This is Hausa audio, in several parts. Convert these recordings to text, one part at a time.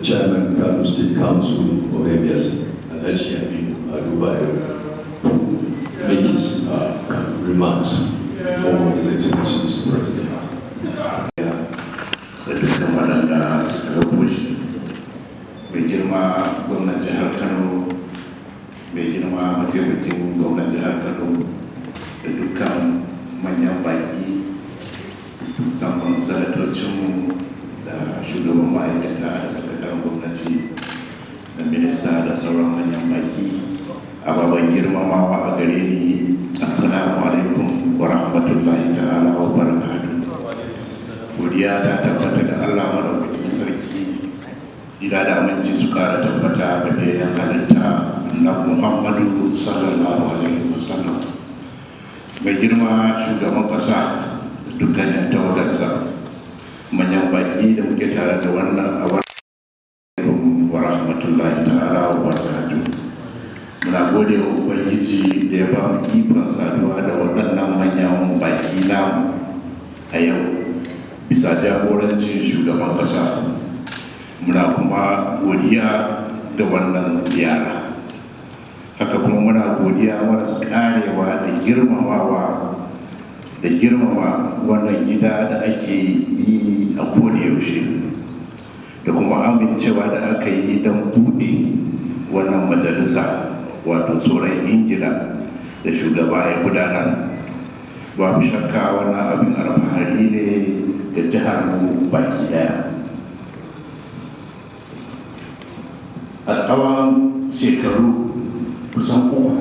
Chairman, Kano State Council of Areas, Alhaji Aminu Adubayo, to make his remarks for His Excellency Mr. President. Da dukkan waɗanda suka rabo shi, mai girma gwamnan jihar Kano, mai girma mataimakin gwamnan jihar Kano, da dukkan manyan baƙi, musamman sanatocinmu da shugaban ma'aikata da sakataren gwamnati da minista da sauran manyan baƙi, ababen girmamawa a gare ni, assalamu alaikum wa rahmatullahi ta'ala wa barakatuh. Godiya ta tabbata da Allah madaukakin sarki, tsira da aminci su kara tabbata ga ɗayan halitta annabi Muhammadu sallallahu alaihi wasallam. Mai girma shugaban ƙasa da dukkan yan tawagarsa, manyan baƙi da muke tare da wannan a wannan wa rahmatullahi ta'ala wa barakatuh. Muna gode wa Ubangiji da ya ba mu ikon saduwa da waɗannan manyan baƙi namu a yau bisa jagorancin shugaban ƙasa. Muna kuma godiya da wannan ziyara, haka kuma muna godiya maras karewa da girmamawa da girmama wannan gida da ake yi a kodayaushe, da kuma amincewa da aka yi don buɗe wannan majalisa, wato tsoron ingila da shugaba ya gudanar. Babu shakka wannan abin alfahari ne da jihar mu baki daya. A tsawon shekaru kusan uku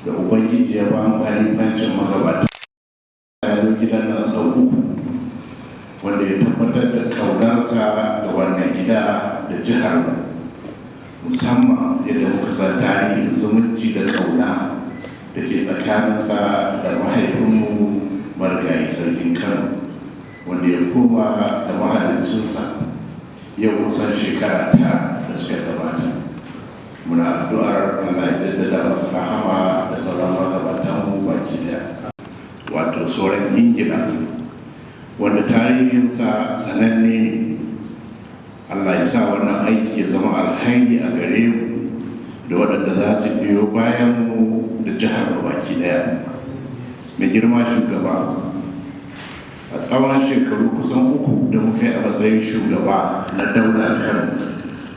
da Ubangiji ya ba mu halifancin magabata, ya zo gidan nan sau uku, wanda ya tabbatar da ƙaunarsa da wannan gida da jihar mu, musamman yadda muka san tarihin zumunci da ƙauna da ke tsakaninsa da mahaifinmu marigayi sarkin Kano, wanda ya koma da mahalicinsa yau kusan shekara ta da suka gabata. Muna addu'ar Allah ya jaddada masa rahama da sauran magabatanmu baki daya. Wato tsoron ingila, wanda tarihinsa sananne ne. Allah ya sa wannan aiki ya zama alhairi a gare mu da waɗanda za su biyo bayan mu da jihar baki daya. Mai girma shugaba, a tsawon shekaru kusan uku da muka yi a matsayin shugaba na daular Kano,